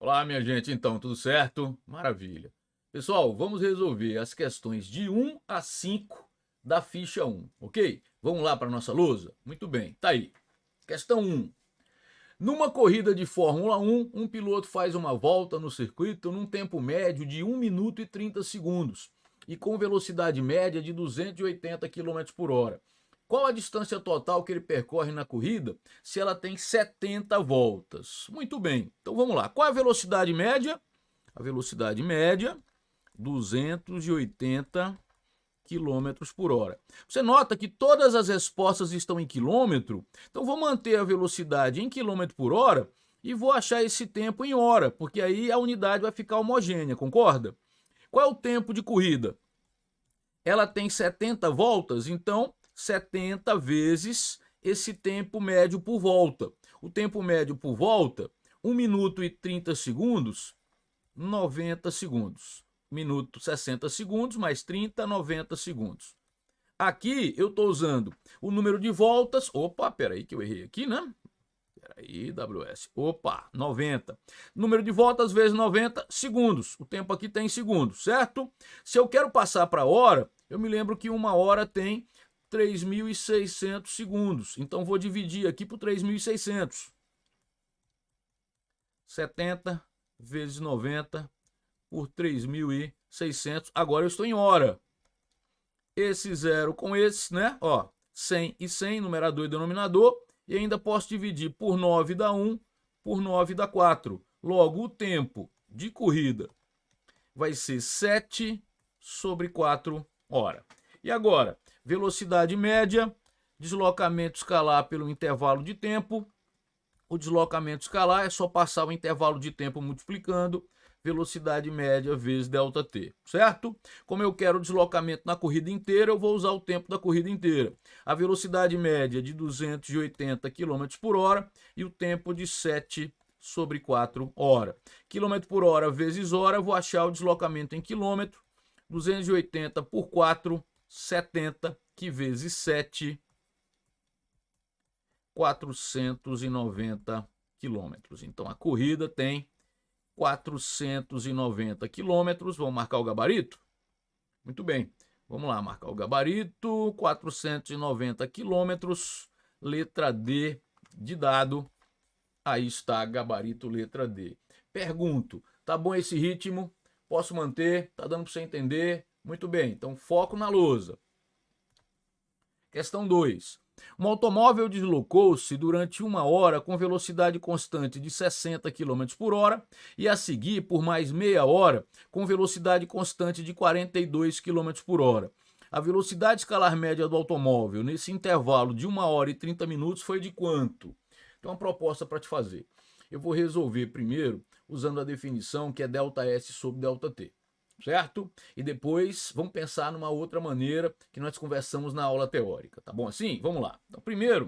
Olá, minha gente, então, tudo certo? Maravilha. Pessoal, vamos resolver as questões de 1 a 5 da ficha 1, ok? Vamos lá para a nossa lousa? Muito bem, tá aí. Questão 1. Numa corrida de Fórmula 1, um piloto faz uma volta no circuito num tempo médio de 1 minuto e 30 segundos e com velocidade média de 280 km por hora. Qual a distância total que ele percorre na corrida se ela tem 70 voltas? Muito bem, então vamos lá. Qual é a velocidade média? A velocidade média, 280 quilômetros por hora. Você nota que todas as respostas estão em quilômetro, então vou manter a velocidade em quilômetro por hora e vou achar esse tempo em hora, porque aí a unidade vai ficar homogênea, concorda? Qual é o tempo de corrida? Ela tem 70 voltas, então 70 vezes esse tempo médio por volta. O tempo médio por volta, 1 minuto e 30 segundos, 90 segundos. Minuto 60 segundos, mais 30, 90 segundos. Aqui eu estou usando o número de voltas. Opa, peraí que eu errei aqui, né? Peraí, WS. Opa, 90. Número de voltas vezes 90 segundos. O tempo aqui tem segundos, certo? Se eu quero passar para hora, eu me lembro que uma hora tem 3.600 segundos. Então vou dividir aqui por 3.600. 70 vezes 90 por 3.600. Agora eu estou em hora. Esse zero com esse, né? Ó, 100 e 100, numerador e denominador. E ainda posso dividir por 9 dá 1, por 9 dá 4. Logo, o tempo de corrida vai ser 7 sobre 4 horas. E agora, velocidade média, deslocamento escalar pelo intervalo de tempo. O deslocamento escalar é só passar o intervalo de tempo multiplicando velocidade média vezes ΔT, certo? Como eu quero o deslocamento na corrida inteira, eu vou usar o tempo da corrida inteira. A velocidade média de 280 km por hora e o tempo de 7 sobre 4 horas. Quilômetro por hora vezes hora, eu vou achar o deslocamento em quilômetro. 280 por 4, 70, que vezes 7, 490 quilômetros. Então a corrida tem 490 quilômetros. Vamos marcar o gabarito? Muito bem. Vamos lá, marcar o gabarito. 490 quilômetros. Letra D de dado. Aí está, gabarito letra D. Pergunto, tá bom esse ritmo? Posso manter? Tá dando para você entender? Muito bem, então foco na lousa. Questão 2. Um automóvel deslocou-se durante 1 hora com velocidade constante de 60 km por hora e a seguir por mais meia hora com velocidade constante de 42 km por hora. A velocidade escalar média do automóvel nesse intervalo de 1 hora e 30 minutos foi de quanto? Então, uma proposta para te fazer. Eu vou resolver primeiro usando a definição que é ΔS sobre ΔT. Certo? E depois vamos pensar numa outra maneira que nós conversamos na aula teórica, tá bom assim? Vamos lá. Então, primeiro,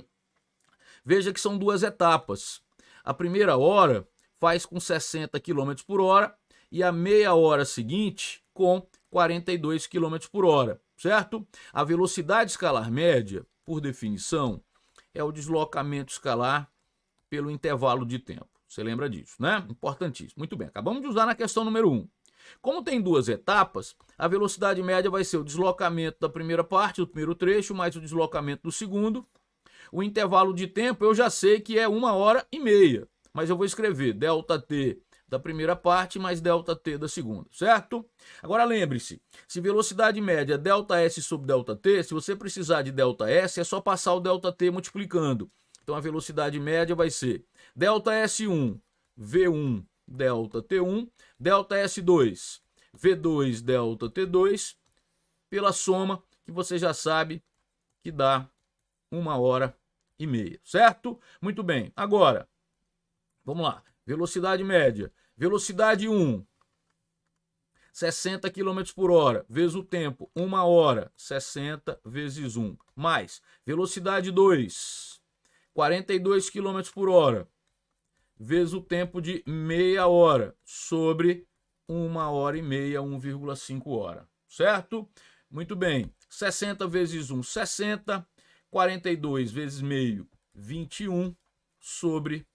veja que são duas etapas. A primeira hora faz com 60 km por hora e a meia hora seguinte com 42 km por hora, certo? A velocidade escalar média, por definição, é o deslocamento escalar pelo intervalo de tempo. Você lembra disso, né? Importantíssimo. Muito bem, acabamos de usar na questão número 1. Como tem duas etapas, a velocidade média vai ser o deslocamento da primeira parte, do primeiro trecho, mais o deslocamento do segundo. O intervalo de tempo eu já sei que é 1 hora e meia, mas eu vou escrever ΔT da primeira parte mais ΔT da segunda, certo? Agora lembre-se, se velocidade média é ΔS sobre ΔT, se você precisar de ΔS, é só passar o ΔT multiplicando. Então a velocidade média vai ser ΔS1, V1, ΔT1, ΔS2, V2, ΔT2, pela soma que você já sabe que dá 1 hora e meia, certo? Muito bem, agora, vamos lá, velocidade média, velocidade 1, 60 km por hora, vezes o tempo, 1 hora, 60 vezes 1, mais velocidade 2, 42 km por hora, vezes o tempo de meia hora sobre 1 hora e meia, 1,5 hora, certo? Muito bem, 60 vezes 1, 60, 42 vezes meio, 21, sobre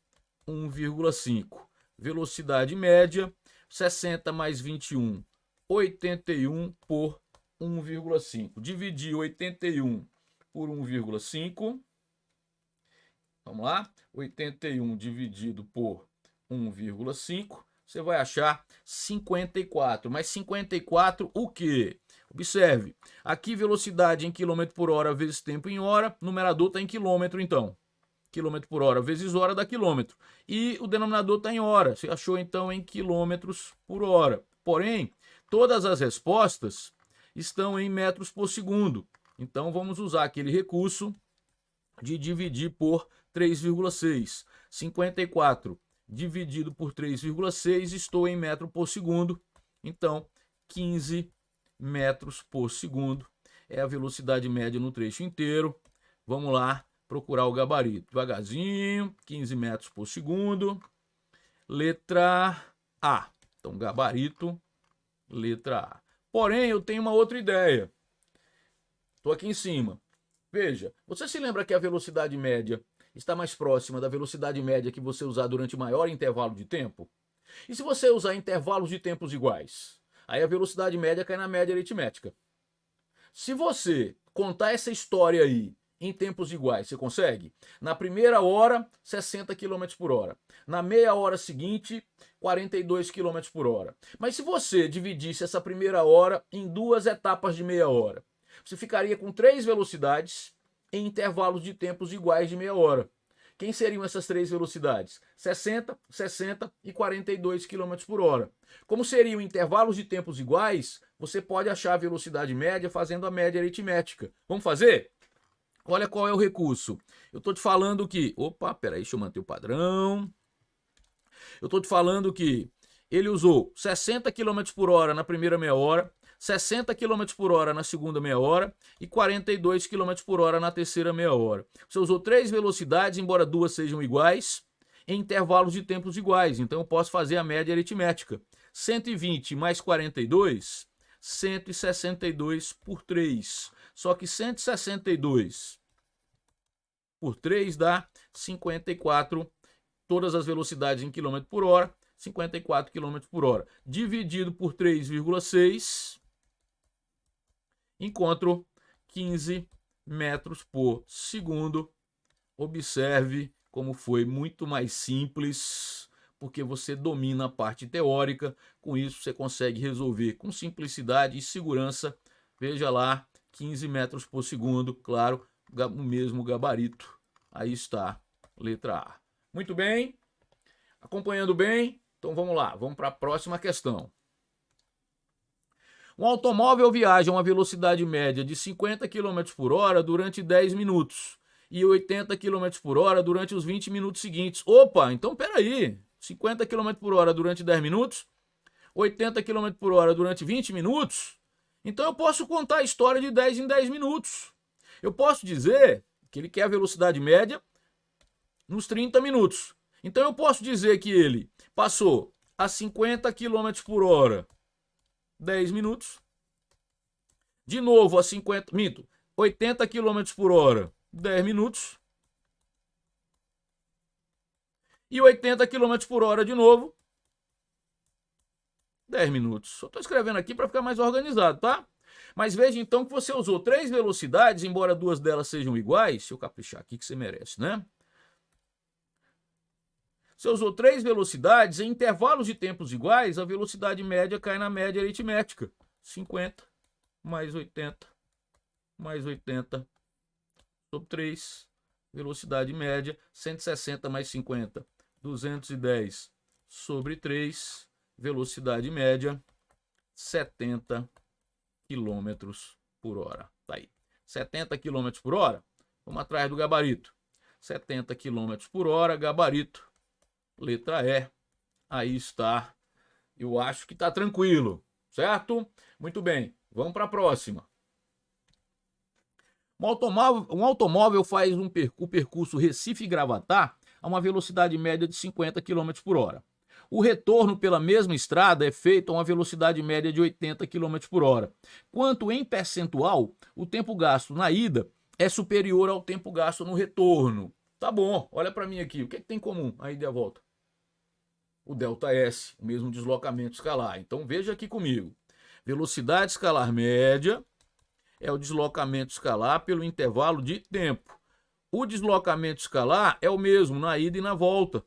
1,5. velocidade média, 60 mais 21, 81 por 1,5. Dividir 81 por 1,5. Vamos lá? 81 dividido por 1,5. Você vai achar 54. Mas 54 o quê? Observe. Aqui velocidade em quilômetro por hora vezes tempo em hora. Numerador está em quilômetro então. Quilômetro por hora vezes hora dá quilômetro. E o denominador está em hora. Você achou então em quilômetros por hora. Porém, todas as respostas estão em metros por segundo. Então vamos usar aquele recurso de dividir por 3,6. 54 dividido por 3,6, estou em metro por segundo. Então, 15 metros por segundo é a velocidade média no trecho inteiro. Vamos lá procurar o gabarito. Devagarzinho, 15 metros por segundo. Letra A. Então, gabarito, letra A. Porém, eu tenho uma outra ideia. Estou aqui em cima. Veja, você se lembra que a velocidade média está mais próxima da velocidade média que você usar durante maior intervalo de tempo? E se você usar intervalos de tempos iguais? Aí a velocidade média cai na média aritmética. Se você contar essa história aí em tempos iguais, você consegue? Na primeira hora, 60 km por hora. Na meia hora seguinte, 42 km por hora. Mas se você dividisse essa primeira hora em duas etapas de meia hora, você ficaria com 3 velocidades em intervalos de tempos iguais de meia hora. Quem seriam essas 3 velocidades? 60, 60 e 42 km por hora. Como seriam intervalos de tempos iguais, você pode achar a velocidade média fazendo a média aritmética. Vamos fazer? Olha qual é o recurso. Eu estou te falando que... Opa, peraí, deixa eu manter o padrão. Eu estou te falando que ele usou 60 km por hora na primeira meia hora, 60 km por hora na segunda meia hora e 42 km por hora na terceira meia hora. Você usou 3 velocidades, embora duas sejam iguais, em intervalos de tempos iguais. Então eu posso fazer a média aritmética. 120 mais 42, 162 por 3. Só que 162 por 3 dá 54, todas as velocidades em quilômetro por hora, 54 km por hora. Dividido por 3,6, encontro 15 metros por segundo. Observe como foi muito mais simples, porque você domina a parte teórica. Com isso você consegue resolver com simplicidade e segurança. Veja lá, 15 metros por segundo, claro, o mesmo gabarito. Aí está, letra A. Muito bem, acompanhando bem? Então vamos lá, vamos para a próxima questão. Um automóvel viaja a uma velocidade média de 50 km por hora durante 10 minutos e 80 km por hora durante os 20 minutos seguintes. Opa, então peraí, 50 km por hora durante 10 minutos, 80 km por hora durante 20 minutos? Então eu posso contar a história de 10 em 10 minutos. Eu posso dizer que ele quer a velocidade média nos 30 minutos. Então eu posso dizer que ele passou a 50 km por hora 10 minutos. De novo a 80 km por hora 10 minutos. E 80 km por hora de novo 10 minutos. Só estou escrevendo aqui para ficar mais organizado, tá? Mas veja então que você usou 3 velocidades, embora duas delas sejam iguais. Deixa eu caprichar aqui que você merece, né? Você usou 3 velocidades em intervalos de tempos iguais, a velocidade média cai na média aritmética. 50 mais 80 mais 80 sobre 3, velocidade média, 160 mais 50, 210 sobre 3, velocidade média, 70 km por hora. Tá aí. 70 km por hora? Vamos atrás do gabarito. 70 km por hora, gabarito, letra E. Aí está. Eu acho que está tranquilo, certo? Muito bem, vamos para a próxima. Um automóvel faz o percurso Recife-Gravatá a uma velocidade média de 50 km por hora. O retorno pela mesma estrada é feito a uma velocidade média de 80 km por hora. Quanto em percentual, o tempo gasto na ida é superior ao tempo gasto no retorno. Tá bom, olha para mim aqui, o que tem em comum a ida e a volta? o ΔS, o mesmo deslocamento escalar. Então veja aqui comigo. Velocidade escalar média é o deslocamento escalar pelo intervalo de tempo. O deslocamento escalar é o mesmo na ida e na volta.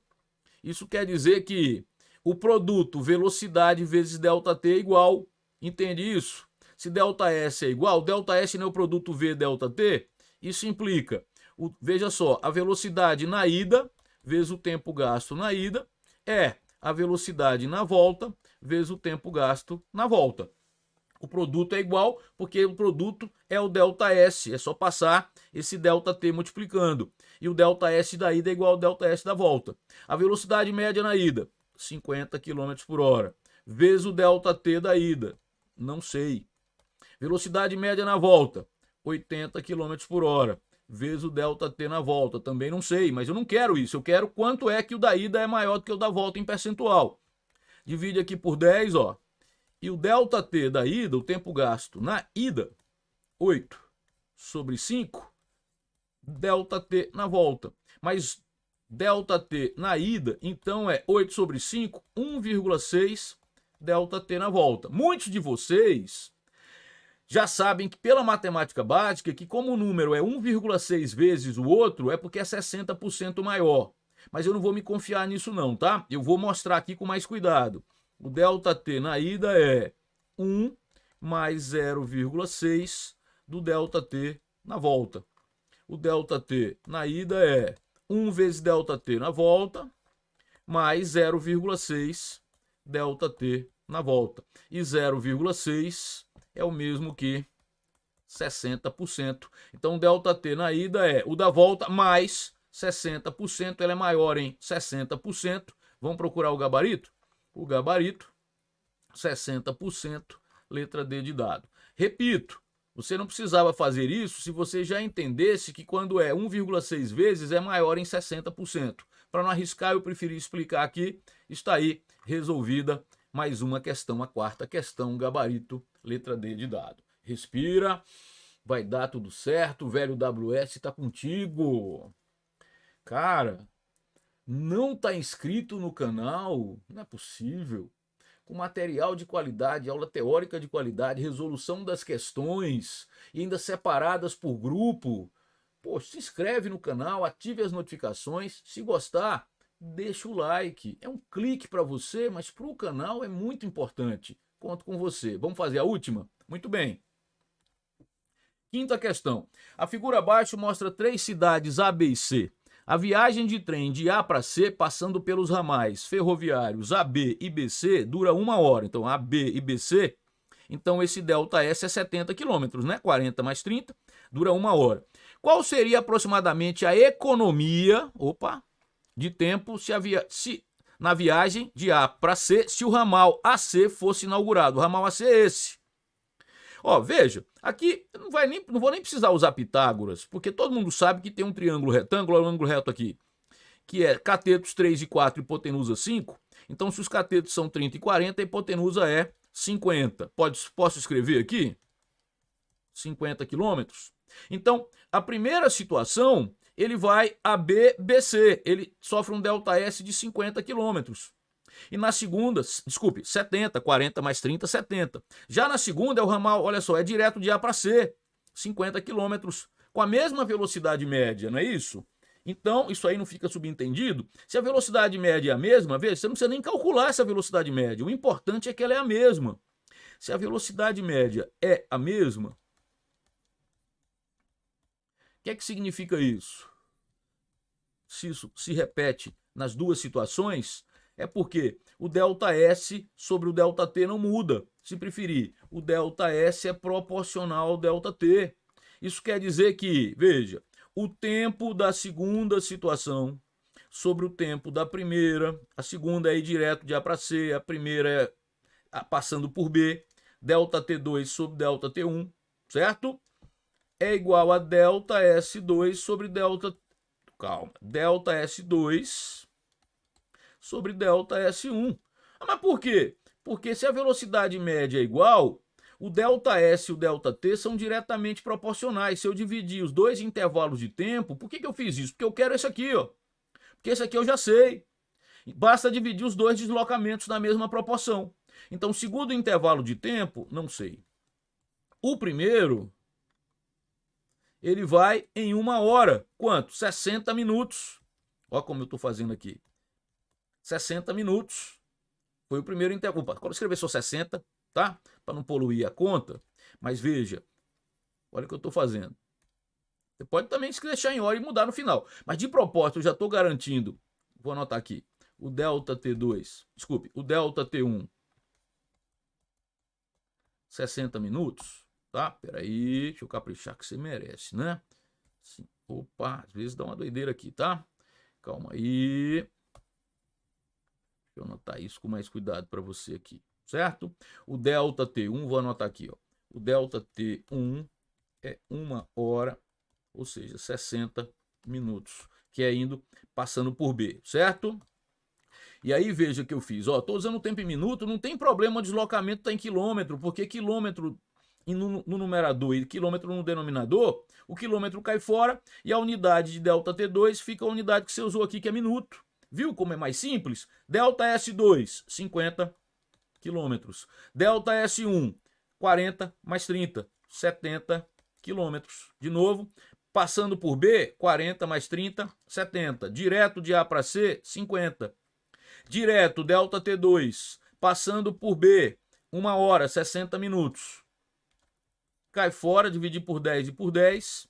Isso quer dizer que o produto velocidade vezes ΔT é igual. Entende isso? Se ΔS é igual, ΔS não é o produto V ΔT, isso implica, veja só, a velocidade na ida vezes o tempo gasto na ida é a velocidade na volta vezes o tempo gasto na volta. O produto é igual porque o produto é o ΔS, é só passar esse ΔT multiplicando. E o ΔS da ida é igual ao ΔS da volta. A velocidade média na ida, 50 km por hora, vezes o ΔT da ida, não sei. Velocidade média na volta, 80 km por hora, vezes o ΔT na volta, também não sei, mas eu não quero isso. Eu quero quanto é que o da ida é maior do que o da volta em percentual. Divide aqui por 10, ó. E o ΔT da ida, o tempo gasto na ida, 8 sobre 5, ΔT na volta. Mas ΔT na ida, então é 8 sobre 5, 1,6 ΔT na volta. Muitos de vocês já sabem que pela matemática básica, que como o número é 1,6 vezes o outro, é porque é 60% maior. Mas eu não vou me confiar nisso não, tá? Eu vou mostrar aqui com mais cuidado. O ΔT na ida é 1 mais 0,6 do ΔT na volta. O ΔT na ida é 1 vezes ΔT na volta, mais 0,6 ΔT na volta. E 0,6 é o mesmo que 60%. Então, o ΔT na ida é o da volta mais 60%. Ela é maior em 60%. Vamos procurar o gabarito? O gabarito, 60%, letra D de dado. Repito, você não precisava fazer isso se você já entendesse que quando é 1,6 vezes é maior em 60%. Para não arriscar, eu preferi explicar aqui. Está aí resolvida mais uma questão, a quarta questão, gabarito, letra D de dado. Respira, vai dar tudo certo, o velho WS está contigo. Cara, não está inscrito no canal? Não é possível. Com material de qualidade, aula teórica de qualidade, resolução das questões, e ainda separadas por grupo. Pô, se inscreve no canal, ative as notificações. Se gostar, deixa o like. É um clique para você, mas para o canal é muito importante. Conto com você. Vamos fazer a última? Muito bem. Quinta questão. A figura abaixo mostra 3 cidades A, B e C. A viagem de trem de A para C, passando pelos ramais ferroviários AB e BC, dura 1 hora. Então, AB e BC, então esse ΔS é 70 km, né? 40 mais 30, dura 1 hora. Qual seria aproximadamente a economia, de tempo se na viagem de A para C, se o ramal AC fosse inaugurado? O ramal AC é esse. Ó, veja, aqui não vou nem precisar usar Pitágoras, porque todo mundo sabe que tem um triângulo retângulo, um ângulo reto aqui, que é catetos 3 e 4 e hipotenusa 5. Então, se os catetos são 30 e 40, a hipotenusa é 50. Posso escrever aqui? 50 quilômetros. Então, a primeira situação, ele vai a B, BC. Ele sofre um ΔS de 50 quilômetros. E na segunda, 70, 40 mais 30, 70. Já na segunda é o ramal, olha só, é direto de A para C, 50 km, com a mesma velocidade média, não é isso? Então, isso aí não fica subentendido. Se a velocidade média é a mesma, veja, você não precisa nem calcular essa velocidade média. O importante é que ela é a mesma. Se a velocidade média é a mesma, o que é que significa isso? Se isso se repete nas duas situações, é porque o ΔS sobre o ΔT não muda. Se preferir, o ΔS é proporcional ao ΔT. Isso quer dizer que, veja, o tempo da segunda situação sobre o tempo da primeira, a segunda é ir direto de A para C, a primeira é passando por B, ΔT2 sobre ΔT1, certo? É igual a ΔS2 sobre ΔS2 sobre ΔS1. Mas por quê? Porque se a velocidade média é igual, o ΔS e o ΔT são diretamente proporcionais. Se eu dividir os dois intervalos de tempo, por que eu fiz isso? Porque eu quero esse aqui, ó. Porque esse aqui eu já sei. Basta dividir os dois deslocamentos na mesma proporção. Então, segundo intervalo de tempo, não sei. O primeiro, ele vai em 1 hora. Quanto? 60 minutos. Olha como eu estou fazendo aqui. 60 minutos. Foi o primeiro intervalo. Opa, quando eu escrever só 60, tá? Para não poluir a conta. Mas veja, olha o que eu estou fazendo. Você pode também se deixar em hora e mudar no final. Mas de propósito, eu já estou garantindo. Vou anotar aqui. O delta T2, desculpe, o delta T1, 60 minutos, tá? Peraí, deixa eu caprichar que você merece, né? Sim. Opa, às vezes dá uma doideira aqui, tá? Calma aí. Deixa eu anotar isso com mais cuidado para você aqui, certo? O delta T1, vou anotar aqui, ó. O delta T1 é 1 hora, ou seja, 60 minutos, que é passando por B, certo? E aí veja o que eu fiz, ó, tô usando o tempo em minuto, não tem problema o deslocamento tá em quilômetro, porque quilômetro no numerador e quilômetro no denominador, o quilômetro cai fora e a unidade de delta T2 fica a unidade que você usou aqui, que é minuto. Viu como é mais simples? Delta S2, 50 quilômetros. Delta S1, 40 mais 30, 70 quilômetros. De novo, passando por B, 40 mais 30, 70. Direto de A para C, 50. Direto, delta T2, passando por B, 1 hora, 60 minutos. Cai fora, dividir por 10 e por 10.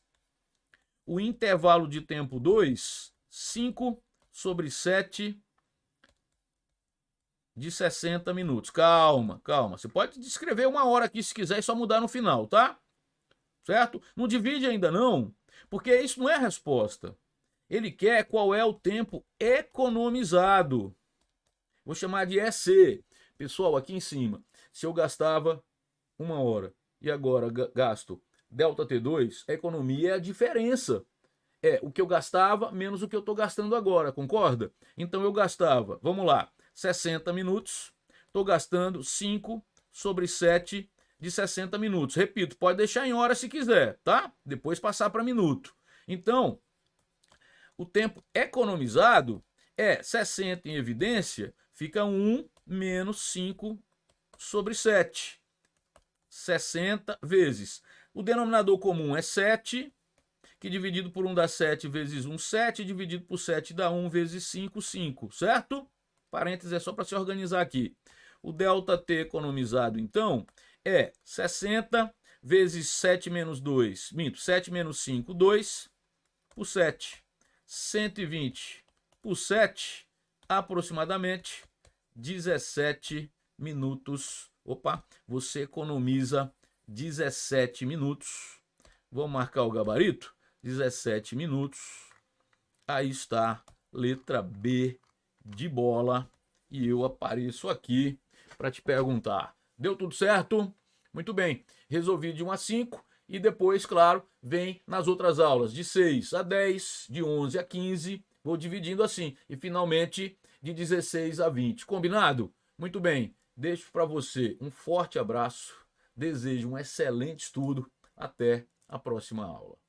O intervalo de tempo 2, 5 sobre 7 de 60 minutos. Calma, calma. Você pode descrever 1 hora aqui se quiser e só mudar no final, tá? Certo? Não divide ainda não, porque isso não é a resposta. Ele quer qual é o tempo economizado. Vou chamar de EC. Pessoal, aqui em cima, se eu gastava 1 hora e agora gasto delta T2, a economia é a diferença. É o que eu gastava menos o que eu estou gastando agora, concorda? Então eu gastava, vamos lá, 60 minutos, estou gastando 5 sobre 7 de 60 minutos. Repito, pode deixar em hora se quiser, tá? Depois passar para minuto. Então, o tempo economizado é 60 em evidência, fica 1 menos 5 sobre 7. 60 vezes. O denominador comum é 7, que dividido por 1 dá 7 vezes 1, 7, dividido por 7 dá 1 vezes 5, 5, certo? Parênteses é só para se organizar aqui. O delta T economizado, então, é 60 vezes 7 menos 2, 7 menos 5, 2, por 7. 120 por 7, aproximadamente 17 minutos. Opa, você economiza 17 minutos. Vamos marcar o gabarito? 17 minutos. Aí está, letra B de bola. E eu apareço aqui para te perguntar. Deu tudo certo? Muito bem. Resolvi de 1 a 5. E depois, claro, vem nas outras aulas de 6 a 10, de 11 a 15. Vou dividindo assim. E finalmente de 16 a 20. Combinado? Muito bem. Deixo para você um forte abraço. Desejo um excelente estudo. Até a próxima aula.